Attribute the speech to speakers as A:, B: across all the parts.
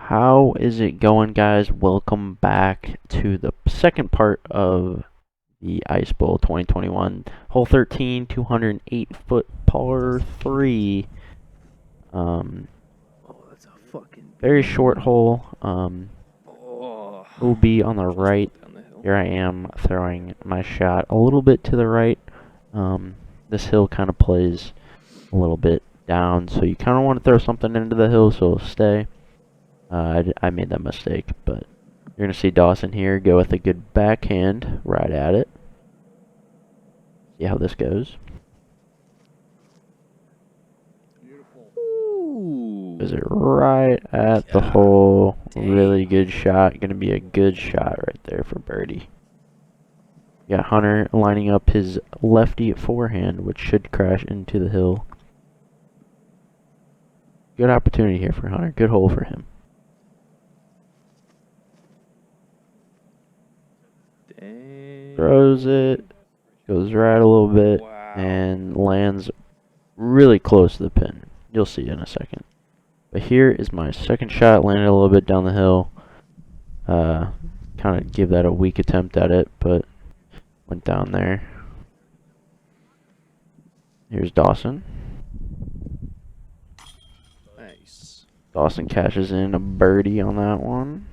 A: How is it going, guys? Welcome back to the second part of the Ice Bowl 2021. Hole 13, 208-foot par 3. Um,
B: Oh, that's a fucking
A: very short hole.
B: Oh,
A: OB on the right.
B: down the hill.
A: Here I am throwing my shot a little bit to the right. This hill kind of plays a little bit down, so you kind of want to throw something into the hill so it'll stay. I made that mistake, but you're going to see Dawson here go with a good backhand right at it. See how this goes.
B: Beautiful. Ooh.
A: Is it right at the hole? Really good shot. Going to be a good shot right there for birdie. You got Hunter lining up his lefty forehand, which should crash into the hill. Good opportunity here for Hunter. Good hole for him.
B: Dang.
A: Throws it. Goes right a little bit.
B: Wow.
A: And lands really close to the pin. You'll see in a second. But here is my second shot. Landed a little bit down the hill. Kind of give that a weak attempt at it, but went down there. Here's Dawson.
B: Nice.
A: Dawson cashes in a birdie on that one.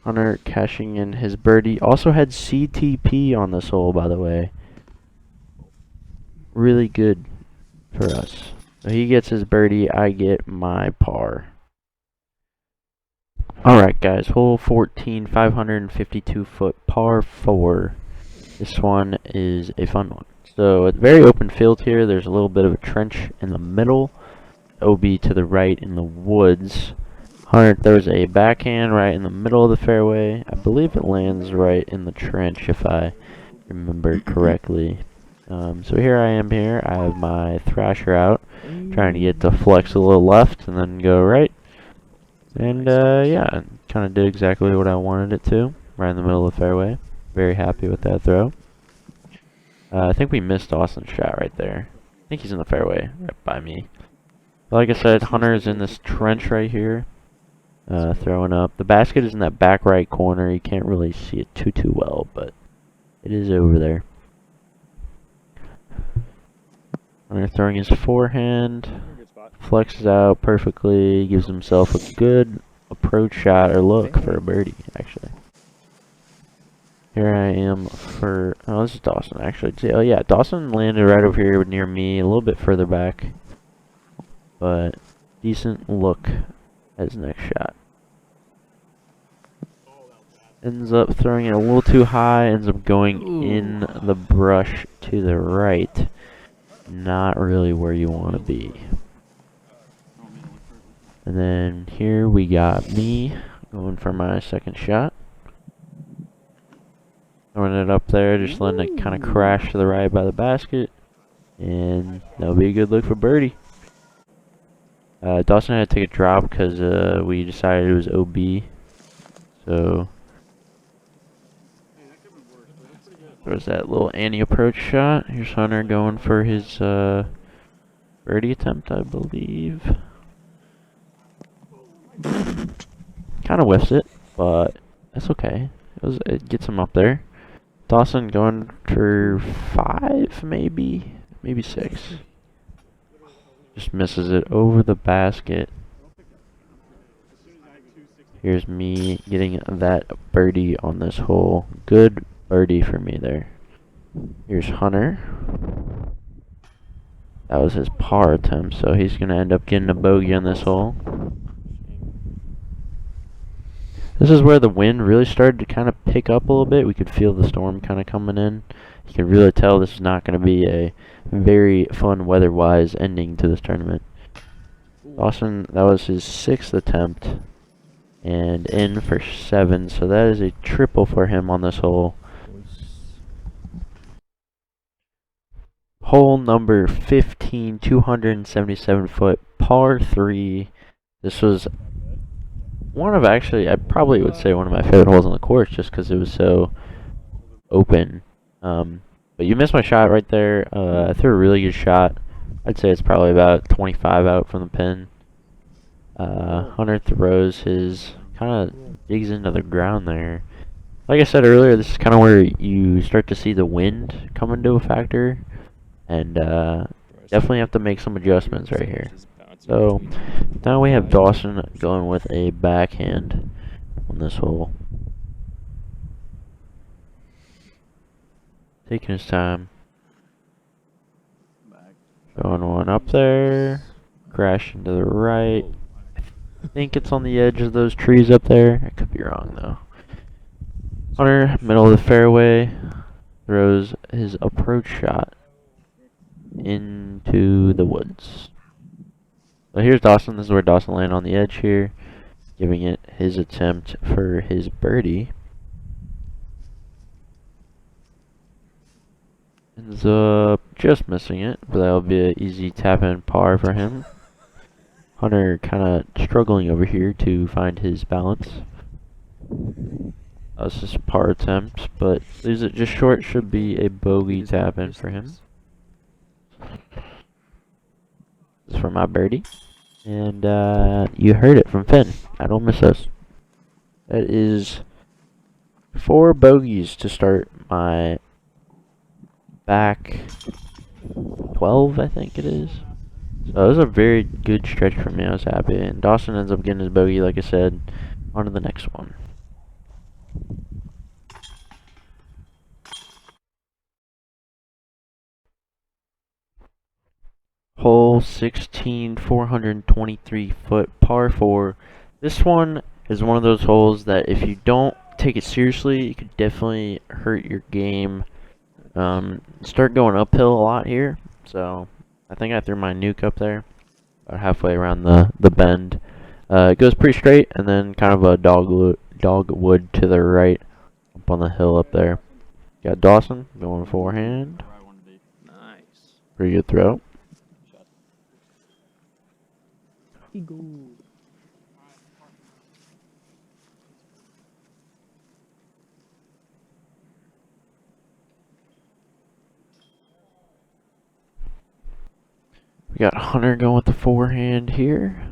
A: Hunter cashing in his birdie. Also had CTP on this hole, by the way. Really good for us. So he gets his birdie, I get my par. Alright guys, hole 14, 552-foot par 4. This one is a fun one. So it's very open field here. There's a little bit of a trench in the middle. OB to the right in the woods. Hunter throws a backhand right in the middle of the fairway. I believe it lands right in the trench if I remember correctly. So here I am here. I have my thrasher out, trying to get to flex a little left and then go right. And yeah, kind of did exactly what I wanted it to, right in the middle of the fairway. Very happy with that throw. I think we missed Dawson's shot right there. I think he's in the fairway right by me. But like I said, Hunter is in this trench right here. Throwing up. The basket is in that back right corner. You can't really see it too well, but it is over there. Hunter throwing his forehand. Flexes out perfectly. Gives himself a good approach shot or look for a birdie, actually. Here I am for... Oh, this is Dawson, actually. Oh, yeah, Dawson landed right over here near me, a little bit further back. But decent look at his next shot. Ends up throwing it a little too high, ends up going in the brush to the right. Not really where you want to be. And then here we got me going for my second shot. Throwing it up there, just letting it kind of crash to the right by the basket. And that'll be a good look for birdie. Dawson had to take a drop because we decided it was OB. So there was that little anti-approach shot. Here's Hunter going for his birdie attempt, I believe. Kind of whiffs it, but that's okay. It gets him up there. Dawson going for 5, maybe 6. Just misses it over the basket. Here's me getting that birdie on this hole. Good birdie for me there. Here's Hunter. That was his par attempt, so he's going to end up getting a bogey on this hole. This is where the wind really started to kind of pick up a little bit. We could feel the storm kind of coming in. You can really tell this is not going to be a very fun weather-wise ending to this tournament. Dawson, that was his 6th attempt, and in for 7, so that is a triple for him on this hole. Hole number 15, 277-foot par 3. This was one of, actually, I probably would say one of my favorite holes on the course just because it was so open. But you missed my shot right there. I threw a really good shot I'd say it's probably about 25 out from the pin. Hunter throws his, kind of digs into the ground there. Like I said earlier, this is kind of where you start to see the wind come into a factor, and definitely have to make some adjustments right here. So now we have Dawson going with a backhand on this hole. Taking his time. Going one up there. Crashing to the right. I think it's on the edge of those trees up there. I could be wrong though. Hunter, middle of the fairway, throws his approach shot into the woods. So here's Dawson. This is where Dawson landed on the edge here, giving it his attempt for his birdie. Ends up just missing it, but that'll be an easy tap-in par for him. Hunter kind of struggling over here to find his balance. That's just a par attempt, but leaves it just short. Should be a bogey tap-in for him. This is for my birdie. And you heard it from Finn. I don't miss us. That is 4 bogeys to start my back 12, I think it is. So it was a very good stretch for me. I was happy. And Dawson ends up getting his bogey, like I said. On to the next one. Hole 16, 423 foot par 4. This one is one of those holes that if you don't take it seriously, it could definitely hurt your game. Start going uphill a lot here. So I think I threw my nuke up there about halfway around the bend. It goes pretty straight and then kind of a dogwood to the right up on the hill up there. Got Dawson going forehand.
B: Nice.
A: Pretty good throw. We got Hunter going with the forehand here.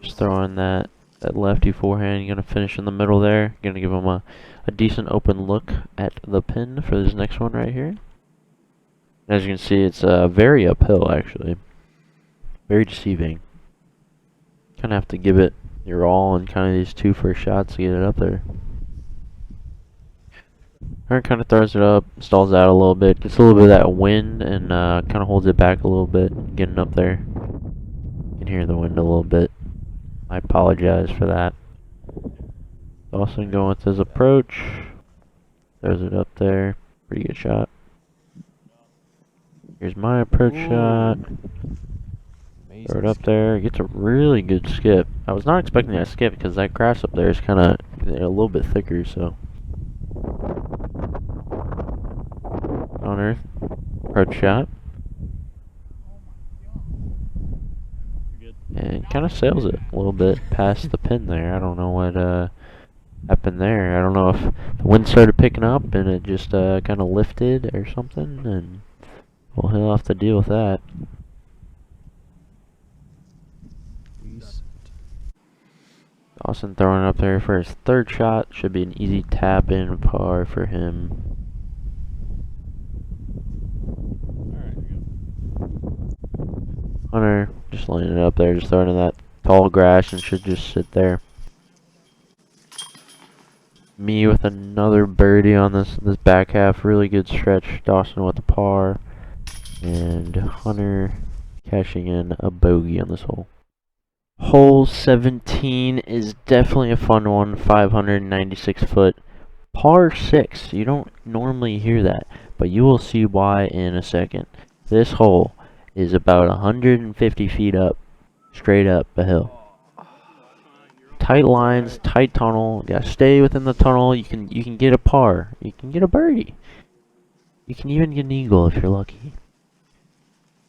A: Just throwing that lefty forehand. Gonna finish in the middle there. Gonna give him a decent open look at the pin for this next one right here. As you can see, it's very uphill actually. Very deceiving. Kind of have to give it your all in kind of these 2 first shots to get it up there. Hunter kind of throws it up, stalls out a little bit, gets a little bit of that wind, and kind of holds it back a little bit, getting up there. You can hear the wind a little bit. I apologize for that. Dawson going with his approach. Throws it up there. Pretty good shot. Here's my approach shot. Throw it up there. Gets a really good skip. I was not expecting that skip because that grass up there is kind of a little bit thicker, so. On earth. Approach shot. And kind of sails it a little bit past the pin there. I don't know what happened there. I don't know if the wind started picking up and it just kind of lifted or something, and well, he'll have to deal with that. Dawson throwing it up there for his 3rd shot. Should be an easy tap in par for him. Hunter just laying it up there, just throwing in that tall grass and should just sit there. Me with another birdie on this back half. Really good stretch. Dawson with the par. And Hunter cashing in a bogey on this hole. Hole 17 is definitely a fun one. 596 foot. Par 6. You don't normally hear that, but you will see why in a second. This hole is about 150 feet up, straight up a hill. Tight lines, tight tunnel. You gotta stay within the tunnel. You can get a par. You can get a birdie. You can even get an eagle if you're lucky.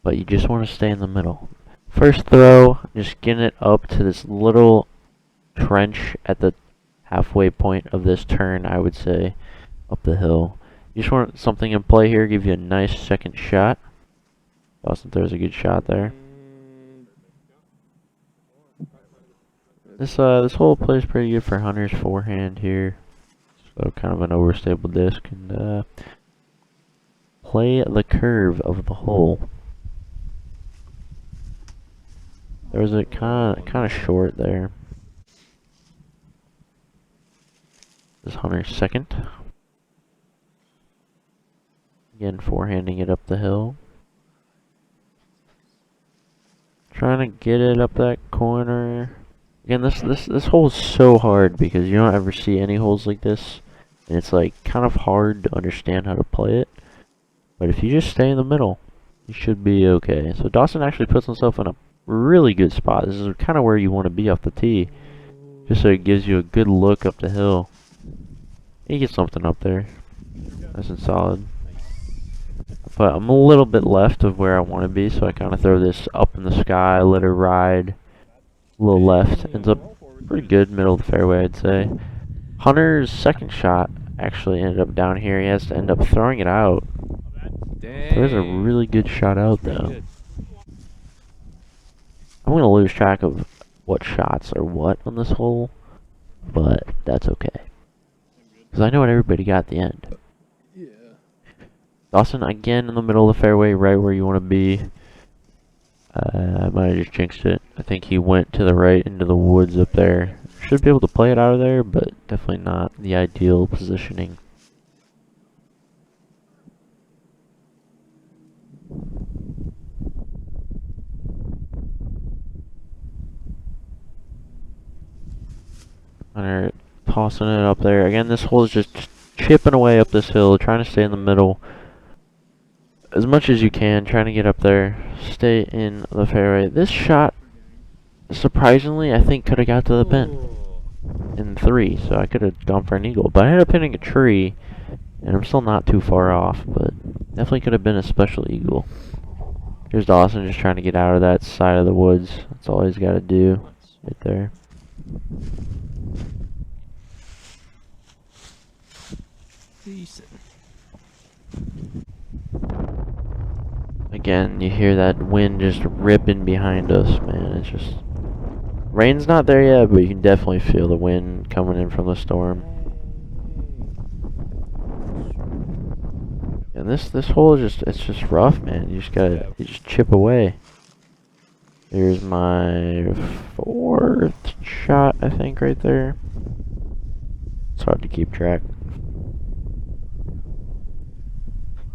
A: But you just want to stay in the middle. First throw, just getting it up to this little trench at the halfway point of this turn, I would say, up the hill. You just want something in play here, give you a nice second shot. Dawson throws a good shot there. This hole plays pretty good for Hunter's forehand here. So kind of an overstable disc, and play the curve of the hole. There was a kind of short there. This is Hunter's second. Again, forehanding it up the hill. Trying to get it up that corner. Again, this hole is so hard because you don't ever see any holes like this, and it's like kind of hard to understand how to play it. But if you just stay in the middle, you should be okay. So Dawson actually puts himself in a really good spot. This is kind of where you want to be off the tee, just so it gives you a good look up the hill. You get something up there. Nice and solid. But I'm a little bit left of where I want to be, so I kind of throw this up in the sky, let it ride. A little left. Ends up pretty good, middle of the fairway, I'd say. Hunter's second shot actually ended up down here. He has to end up throwing it out. There's a really good shot out, though. I'm going to lose track of what shots are what on this hole, but that's okay. Because I know what everybody got at the end. Dawson again in the middle of the fairway, right where you want to be. I might have just jinxed it. I think he went to the right into the woods up there. Should be able to play it out of there, but definitely not the ideal positioning. Hunter tossing it up there. Again, this hole is just chipping away up this hill, trying to stay in the middle as much as you can, trying to get up there, stay in the fairway. This shot, surprisingly, I think could have got to the pin in 3, so I could have gone for an eagle. But I ended up hitting a tree, and I'm still not too far off, but definitely could have been a special eagle. Here's Dawson just trying to get out of that side of the woods. That's all he's got to do right there.
B: Decent.
A: Again, you hear that wind just ripping behind us, man. It's just... rain's not there yet, but you can definitely feel the wind coming in from the storm. And this hole is it's just rough, man. You just chip away. Here's my 4th shot, I think, right there. It's hard to keep track.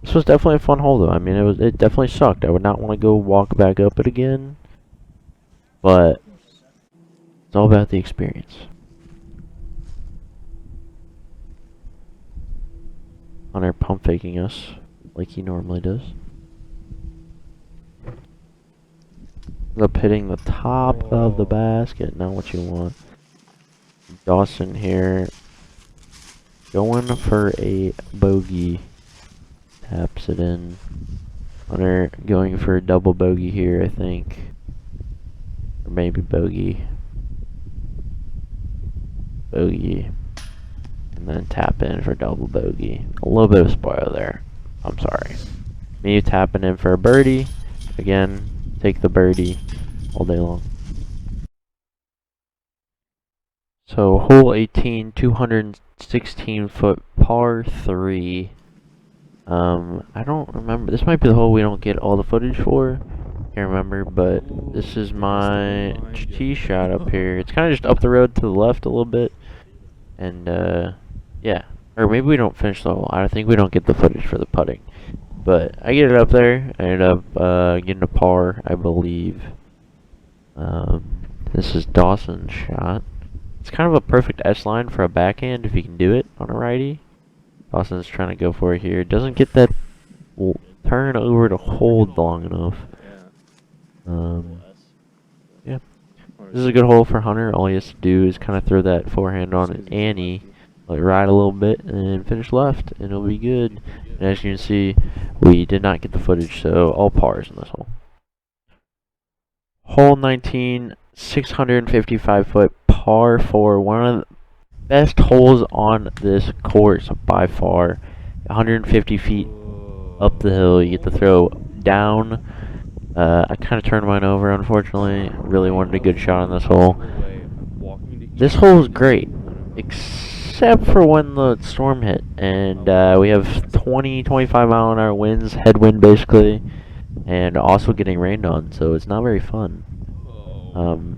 A: This was definitely a fun hole, though. I mean, it definitely sucked. I would not want to go walk back up it again, but it's all about the experience. Hunter pump faking us like he normally does. Up hitting the top of the basket, not what you want. Dawson here going for a bogey. Taps it in. Hunter going for a double bogey here, I think. Or maybe bogey. Bogey. And then tap in for double bogey. A little bit of spoil there. I'm sorry. Me tapping in for a birdie. Again, take the birdie all day long. So, hole 18, 216 foot par 3. I don't remember. This might be the hole we don't get all the footage for. Can't remember, but this is my tee shot up here. It's kind of just up the road to the left a little bit. And, yeah. Or maybe we don't finish the hole. I think we don't get the footage for the putting. But I get it up there. I ended up getting a par, I believe. This is Dawson's shot. It's kind of a perfect S-line for a backhand if you can do it on a righty. Dawson's trying to go for it here. Doesn't get that turn over to hold long enough. Yeah. This is a good hole for Hunter. All he has to do is kind of throw that forehand on an Annie, let it ride a little bit, and finish left, and it'll be good. And as you can see, we did not get the footage, so all pars in this hole. Hole 19, 655 foot par 4, one of the best holes on this course by far. 150 feet up the hill, you get to throw down I kind of turned mine over, unfortunately. Really wanted a good shot on this hole. This hole is great, except for when the storm hit, and we have 25 mile an hour winds, headwind basically, and also getting rained on, so it's not very fun.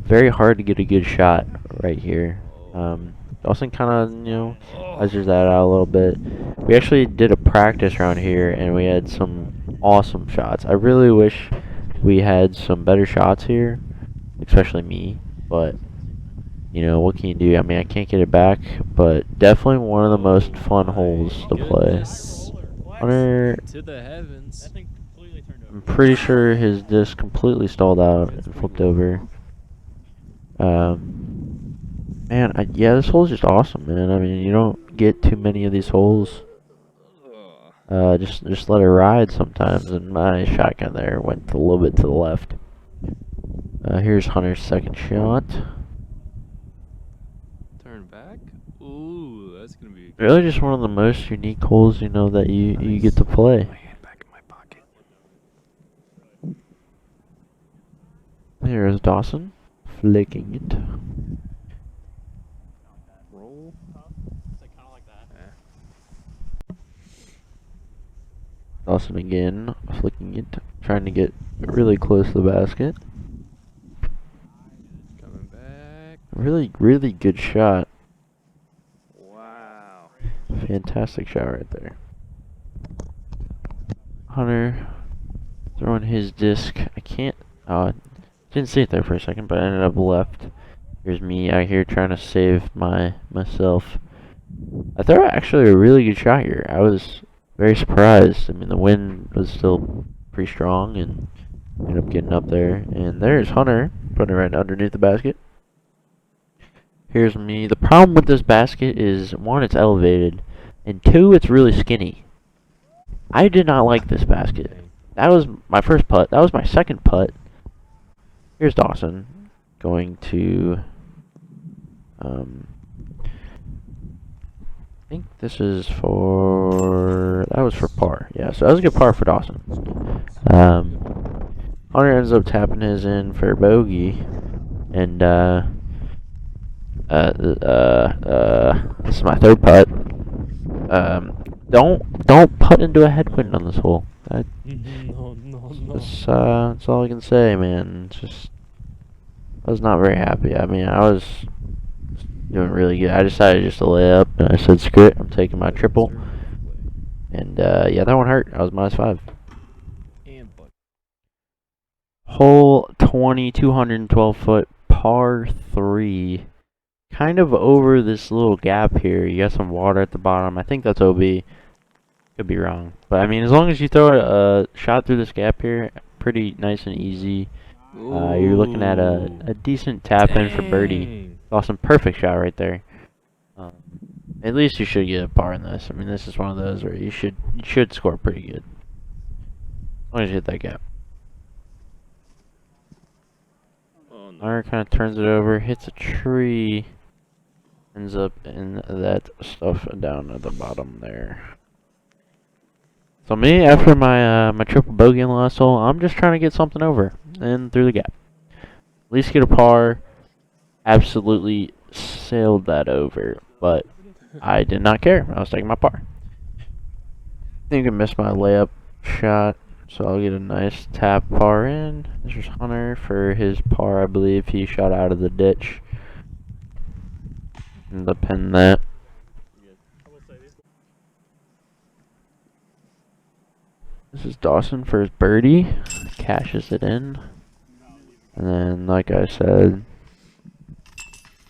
A: Very hard to get a good shot right here. Dawson kind of, measures that out a little bit. We actually did a practice round here, and we had some awesome shots. I really wish we had some better shots here, especially me, but what can you do? I mean, I can't get it back, but definitely one of the most fun holes to play. Hunter,
B: To the heavens.
A: I'm pretty sure his disc completely stalled out and flipped over. Man, yeah, this hole's just awesome, man. I mean, you don't get too many of these holes. Just let it ride sometimes, and my shotgun there went a little bit to the left. Here's Hunter's second shot.
B: Turn back. Ooh, that's gonna be.
A: Really, just one of the most unique holes, that you get to play.
B: My hand back in my pocket.
A: Here's Dawson, flicking it.
B: Roll.
A: Dawson again, flicking it, trying to get really close to the basket.
B: Coming back.
A: Really, really good shot.
B: Wow.
A: Fantastic shot right there. Hunter throwing his disc. I can't. Didn't see it there for a second, but I ended up left. Here's me out here trying to save myself. I thought actually a really good shot here. I was very surprised. I mean, the wind was still pretty strong, and ended up getting up there. And there's Hunter putting it right underneath the basket. Here's me. The problem with this basket is, one, it's elevated, and two, it's really skinny. I did not like this basket. That was my first putt. That was my second putt. Here's Dawson going to, I think this is that was for par. Yeah, so that was a good par for Dawson. Hunter ends up tapping his in for bogey, and, this is my third putt. Don't putt into a headwind on this hole. That's all I can say, man. I was not very happy. I mean, I was doing really good. I decided just to lay up, and I said, screw it, I'm taking my triple. And, yeah, that one hurt. I was -5. Hole 20, 212 foot, par 3. Kind of over this little gap here. You got some water at the bottom. I think that's OB. Could be wrong. But, I mean, as long as you throw a shot through this gap here, pretty nice and easy. You're looking at a decent tap in for birdie. Awesome, perfect shot right there. At least you should get a par in this. I mean, this is one of those where you should score pretty good, as long as you hit that gap. Hunter kind of turns it over, hits a tree, ends up in that stuff down at the bottom there. So me, after my triple bogey in the last hole, I'm just trying to get something over and through the gap. At least get a par. Absolutely sailed that over, but I did not care. I was taking my par. I think I missed my layup shot, so I'll get a nice tap par in. This is Hunter for his par. I believe he shot out of the ditch. And the pin that. This is Dawson for his birdie. Cashes it in. And then, like I said,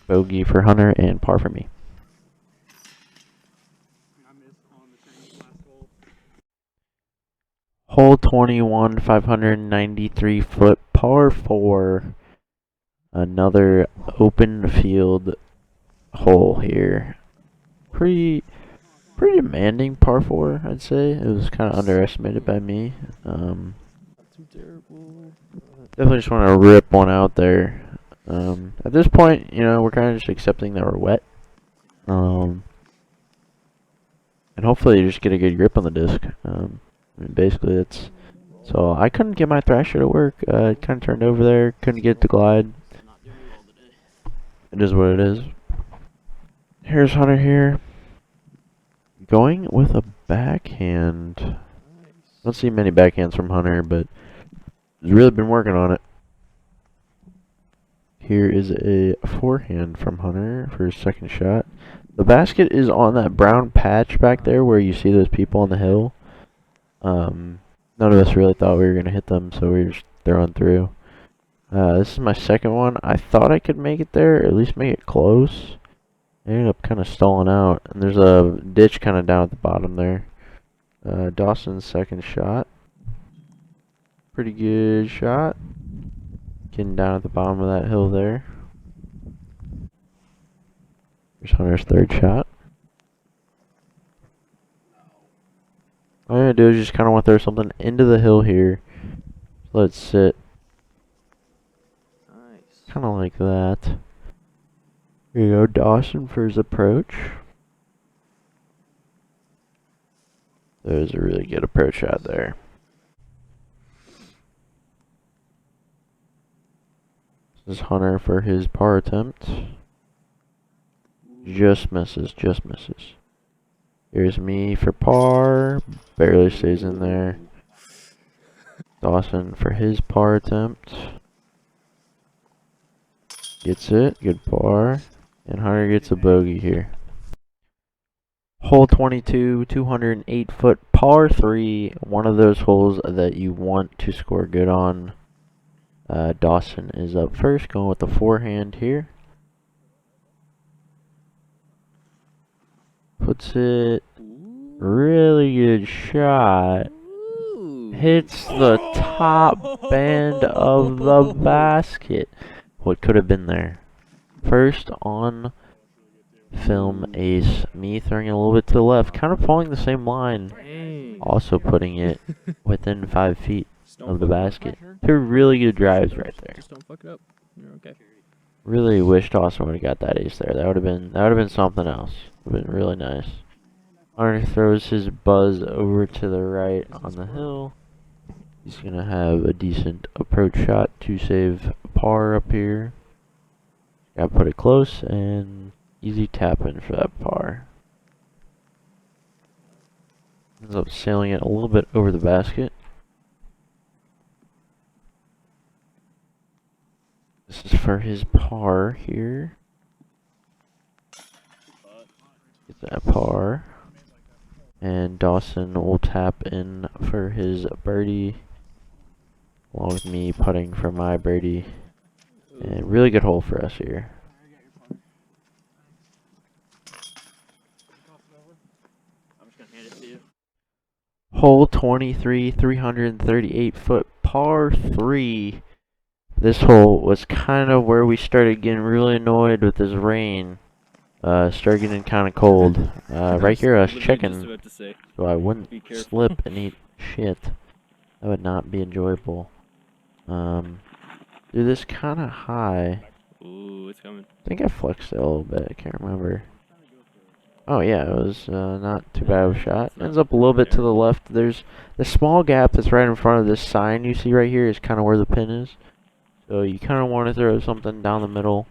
A: bogey for Hunter and par for me. Hole 21, 593 foot, par 4. Another open field hole here. Pretty demanding par 4, I'd say. It was kind of underestimated by me. Definitely just want to rip one out there. At this point, we're kind of just accepting that we're wet. And hopefully you just get a good grip on the disc. I mean, basically, So I couldn't get my thrasher to work. It kind of turned over there. Couldn't get it to glide. It is what it is. Here's Hunter here. Going with a backhand. Don't see many backhands from Hunter, but he's really been working on it. Here is a forehand from Hunter for his second shot. The basket is on that brown patch back there where you see those people on the hill. None of us really thought we were going to hit them, so we were just throwing through. This is my second one. I thought I could make it there, or at least make it close. I ended up kind of stalling out, and there's a ditch kind of down at the bottom there. Dawson's second shot. Pretty good shot. Getting down at the bottom of that hill there. Here's Hunter's third shot. All I'm going to do is just kind of want to throw something into the hill here. Let it sit.
B: Nice.
A: Kind of like that. Here you go, Dawson for his approach. There's a really good approach shot there. This is Hunter for his par attempt. Just misses, just misses. Here's me for par. Barely stays in there. Dawson for his par attempt. Gets it, good par. And Hunter gets a bogey here. Hole 22, 208 foot par 3. One of those holes that you want to score good on. Dawson is up first, going with the forehand here. Puts it. Really good shot. Hits the top band of the basket. What could have been there? First on film ace. Me throwing it a little bit to the left. Kind of following the same line.
B: Dang.
A: Also putting it within 5 feet of the basket. Two really good drives right there.
B: Just don't fuck it up. You're okay.
A: Really wish Dawson would have got that ace there. That would have been something else. Would have been really nice. Hunter throws his buzz over to the right on the hill. He's gonna have a decent approach shot to save par up here. Gotta put it close and easy tap in for that par. Ends up sailing it a little bit over the basket. This is for his par here. Get that par. And Dawson will tap in for his birdie. Along with me putting for my birdie. And really good hole for us here. Hole 23, 338 foot par 3. This hole was kind of where we started getting really annoyed with this rain. Started getting kind of cold. Right here I was checking so I wouldn't slip and eat shit. That would not be enjoyable. Do this kind of high.
B: Ooh, it's coming.
A: I think I flexed it a little bit. I can't remember. Oh yeah, it was not too bad of a shot. Ends up a little bit to the left. There's the small gap that's right in front of this sign you see right here is kind of where the pin is. So you kind of want to throw something down the middle.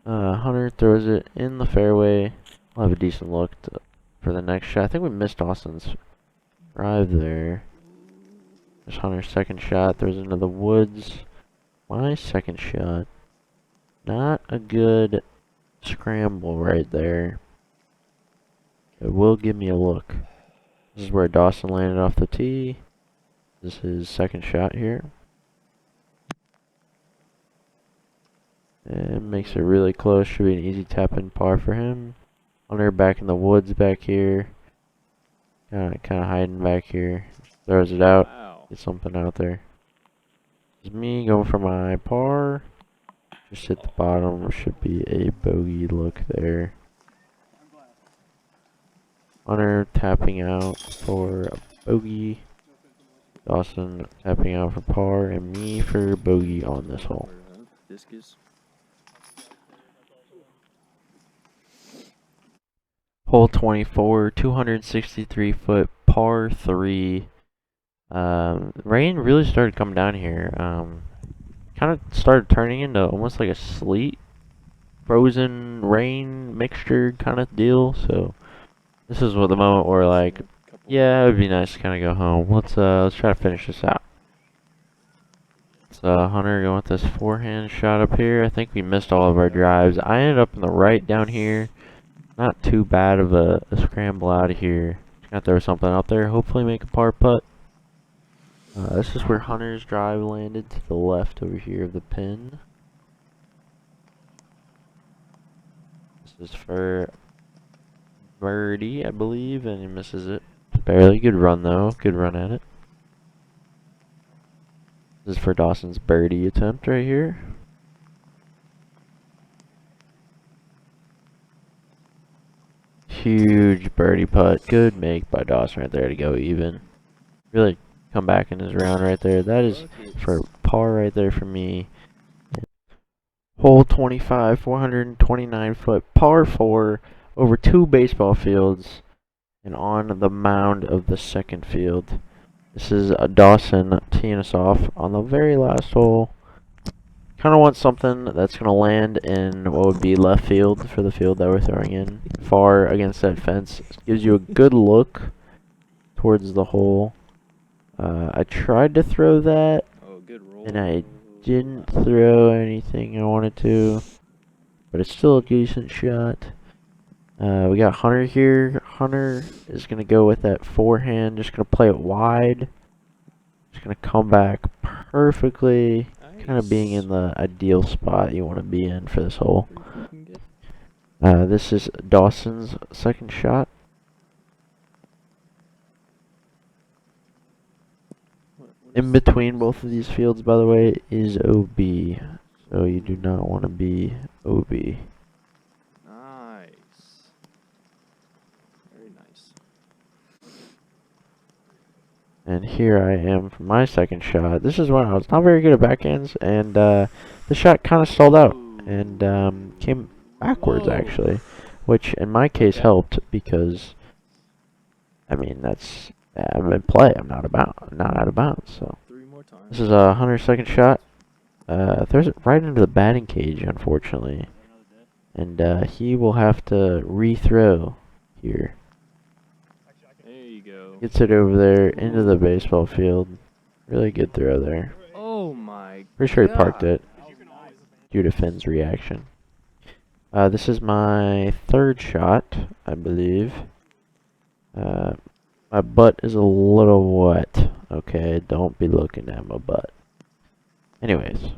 A: Hunter throws it in the fairway. We'll have a decent look for the next shot. I think we missed Austin's drive there. There's Hunter's second shot. Throws it into the woods. My second shot. Not a good scramble right there. It will give me a look. This is where Dawson landed off the tee. This is his second shot here. And makes it really close. Should be an easy tap in par for him. Hunter back in the woods back here. Kind of hiding back here. Throws it out.
B: Wow.
A: Get something out there. This is me going for my par. Just hit the bottom. Should be a bogey look there. Hunter tapping out for a bogey. Dawson tapping out for par. And me for bogey on this hole.
B: Discus.
A: Hole 24, 263 foot par 3. Rain really started coming down here. Kind of started turning into almost like a sleet, frozen rain mixture kind of deal. So this is what the moment where like, yeah, it would be nice to kind of go home. Let's try to finish this out. It's Hunter going with this forehand shot up here. I think we missed all of our drives. I ended up in the right down here. Not too bad of a scramble out of here. Just gonna throw something up there. Hopefully make a par putt. This is where Hunter's drive landed to the left over here of the pin. This is for birdie, I believe, and he misses it. Barely. Good run though. Good run at it. This is for Dawson's birdie attempt right here. Huge birdie putt. Good make by Dawson right there to go even. Really come back in his round right there. That is for par right there for me. Hole 25, 429 foot par 4 over 2 baseball fields and on the mound of the second field. This is Dawson teeing us off on the very last hole. Kind of want something that's going to land in what would be left field for the field that we're throwing in. Far against that fence. Gives you a good look towards the hole. I tried to throw that, and I didn't throw anything I wanted to, but it's still a decent shot. We got Hunter here. Hunter is going to go with that forehand, just going to play it wide. Just going to come back perfectly, kind of being in the ideal spot you want to be in for this hole. This is Dawson's second shot. In between both of these fields, by the way, is OB. So you do not want to be OB.
B: Nice. Very nice.
A: And here I am for my second shot. This is when I was not very good at backhands, and the shot kind of stalled out and came backwards actually, which in my case helped because, I mean, I'm in play. I'm not out of bounds. So this is Hunter's second shot. Throws it right into the batting cage, unfortunately, and he will have to rethrow here.
B: There you go.
A: Gets it over there into the baseball field. Really good throw there.
B: Oh my.
A: Pretty sure he parked it due to Finn's reaction. This is my third shot, I believe. My butt is a little wet. Okay, don't be looking at my butt. Anyways,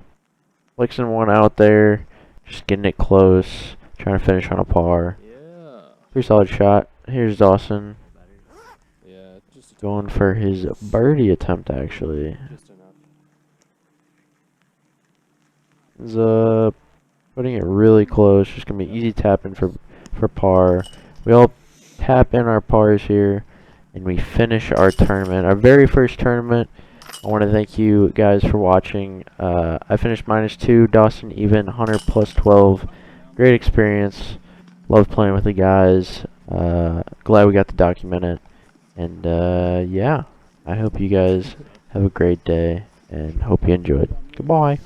A: flexing one out there, just getting it close, trying to finish on a par.
B: Yeah.
A: Pretty solid shot. Here's Dawson.
B: Yeah, just
A: Going for his birdie attempt, actually.
B: just enough.
A: He's putting it really close. Just gonna be easy tapping for par. We all tap in our pars here, and we finish our tournament, our very first tournament. I want to thank you guys for watching. I finished -2, Dawson even, Hunter +12. Great experience. Love playing with the guys. Glad we got to document it. And yeah, I hope you guys have a great day and hope you enjoyed. Goodbye.